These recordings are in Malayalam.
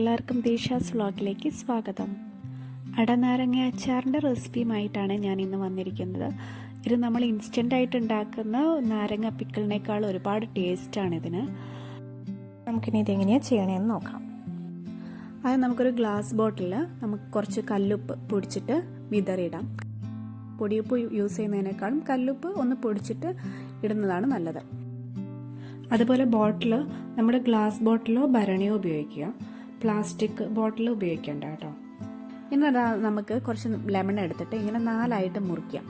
എല്ലാവർക്കും ദേശാസ് വ്ളോഗിലേക്ക് സ്വാഗതം. അടനാരങ്ങ അച്ചാറിൻ്റെ റെസിപ്പിയുമായിട്ടാണ് ഞാൻ ഇന്ന് വന്നിരിക്കുന്നത്. ഇത് നമ്മൾ ഇൻസ്റ്റൻ്റായിട്ട് ഉണ്ടാക്കുന്ന നാരങ്ങ പിക്കിളിനേക്കാൾ ഒരുപാട് ടേസ്റ്റാണ് ഇതിന്. നമുക്കിനി ഇതെങ്ങനെയാണ് ചെയ്യണമെന്ന് നോക്കാം. അത് നമുക്കൊരു ഗ്ലാസ് ബോട്ടിലിൽ നമുക്ക് കുറച്ച് കല്ലുപ്പ് പൊടിച്ചിട്ട് വിതറിയിടാം. പൊടിയുപ്പ് യൂസ് ചെയ്യുന്നതിനേക്കാളും കല്ലുപ്പ് ഒന്ന് പൊടിച്ചിട്ട് ഇടുന്നതാണ് നല്ലത്. അതുപോലെ ബോട്ടിൽ നമ്മുടെ ഗ്ലാസ് ബോട്ടിലോ ഭരണിയോ ഉപയോഗിക്കുക, പ്ലാസ്റ്റിക് ബോട്ടിൽ ഉപയോഗിക്കേണ്ട കേട്ടോ. എന്നിട്ട് നമുക്ക് കുറച്ച് ലെമൺ എടുത്തിട്ട് ഇങ്ങനെ 4ആയിട്ട് മുറിക്കാം.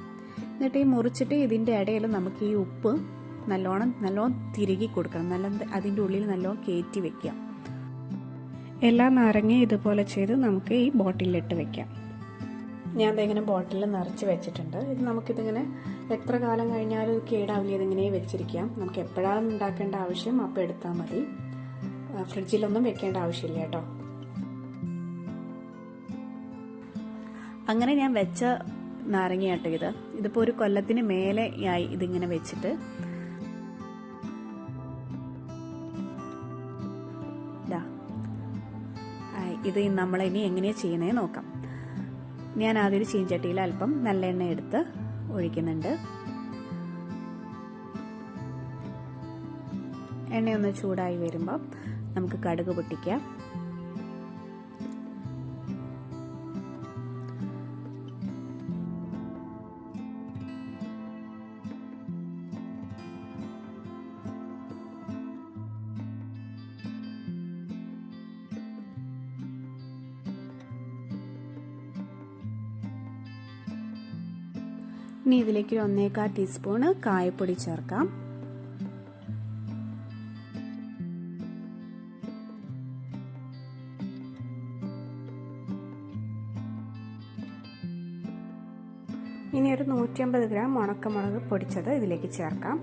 എന്നിട്ട് ഈ മുറിച്ചിട്ട് ഇതിൻ്റെ ഇടയിൽ നമുക്ക് ഈ ഉപ്പ് നല്ലോണം തിരുകി കൊടുക്കണം. അതിൻ്റെ ഉള്ളിൽ നല്ലോണം കയറ്റി വെക്കാം. എല്ലാ നാരങ്ങയും ഇതുപോലെ ചെയ്ത് നമുക്ക് ഈ ബോട്ടിലിട്ട് വെക്കാം. ഞാൻ ഇതിങ്ങനെ ബോട്ടിൽ നിറച്ച് വെച്ചിട്ടുണ്ട്. ഇത് നമുക്കിതിങ്ങനെ എത്ര കാലം കഴിഞ്ഞാലും ഇത് കേടാവില്ല. ഇതിങ്ങനെ വെച്ചിരിക്കാം. നമുക്ക് എപ്പോഴാണ് ഉണ്ടാക്കേണ്ട ആവശ്യം അപ്പോൾ എടുത്താൽ മതി. ഫ്രിഡ്ജിലൊന്നും വെക്കേണ്ട ആവശ്യമില്ല കേട്ടോ. അങ്ങനെ ഞാൻ വെച്ച നാരങ്ങയാട്ടോ ഇതിപ്പോൾ ഒരു കൊല്ലത്തിന് മേലെ ആയി ഇതിങ്ങനെ വെച്ചിട്ട്. ഇത് നമ്മളിനി എങ്ങനെയാണ് ചെയ്യണേ നോക്കാം. ഞാൻ ആദ്യം ഒരു ചീഞ്ചട്ടിയിൽ അല്പം നല്ലെണ്ണ എടുത്ത് ഒഴിക്കുന്നുണ്ട്. എണ്ണയൊന്ന് ചൂടായി വരുമ്പോൾ നമുക്ക് കടുക് പൊട്ടിക്കാം. ഇനി ഇതിലേക്ക് 1/4 ടീസ്പൂണ് കായപ്പൊടി ചേർക്കാം. ഇനി ഒരു 150 ഗ്രാം ഉണക്കമുളക് പൊടിച്ചത് ഇതിലേക്ക് ചേർക്കാം.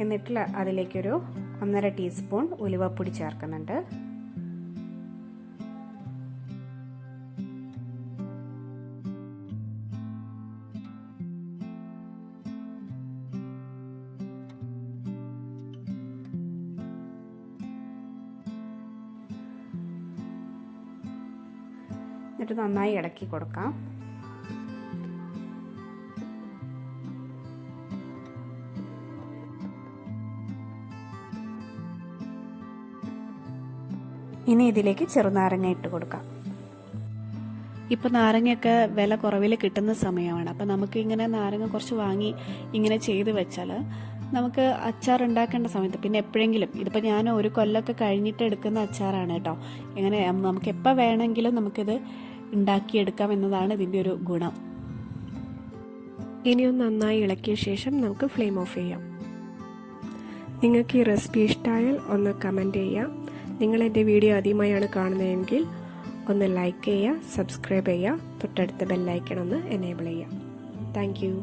എന്നിട്ട് അതിലേക്കൊരു 1/2 ടീസ്പൂൺ ഉലുവപ്പൊടി ചേർക്കുന്നുണ്ട്. എന്നിട്ട് നന്നായി ഇളക്കി കൊടുക്കാം. ഇനി ഇതിലേക്ക് ചെറുനാരങ്ങ ഇട്ട് കൊടുക്കാം. ഇപ്പം നാരങ്ങയൊക്കെ വില കുറവിൽ കിട്ടുന്ന സമയമാണ്. അപ്പം നമുക്ക് ഇങ്ങനെ നാരങ്ങ കുറച്ച് വാങ്ങി ഇങ്ങനെ ചെയ്ത് വെച്ചാൽ നമുക്ക് അച്ചാർ ഉണ്ടാക്കേണ്ട സമയത്ത് പിന്നെ എപ്പോഴെങ്കിലും, ഇതിപ്പോൾ ഞാൻ ഒരു കൊല്ലമൊക്കെ കഴിഞ്ഞിട്ട് എടുക്കുന്ന അച്ചാറാണ് കേട്ടോ. ഇങ്ങനെ നമുക്ക് എപ്പോൾ വേണമെങ്കിലും നമുക്കിത് ഉണ്ടാക്കിയെടുക്കാം എന്നതാണ് ഇതിൻ്റെ ഒരു ഗുണം. ഇനിയൊന്ന് നന്നായി ഇളക്കിയ ശേഷം നമുക്ക് ഫ്ലെയിം ഓഫ് ചെയ്യാം. നിങ്ങൾക്ക് ഈ റെസിപ്പി ഇഷ്ടമായാൽ ഒന്ന് കമൻറ്റ് ചെയ്യാം. നിങ്ങൾ എൻ്റെ വീഡിയോ ആദ്യമായാണ് കാണുന്നതെങ്കിൽ ഒന്ന് ലൈക്ക് ചെയ്യുക, സബ്സ്ക്രൈബ് ചെയ്യുക, തൊട്ടടുത്ത ബെല്ലൈക്കൺ ഒന്ന് എനേബിൾ ചെയ്യുക. Thank you.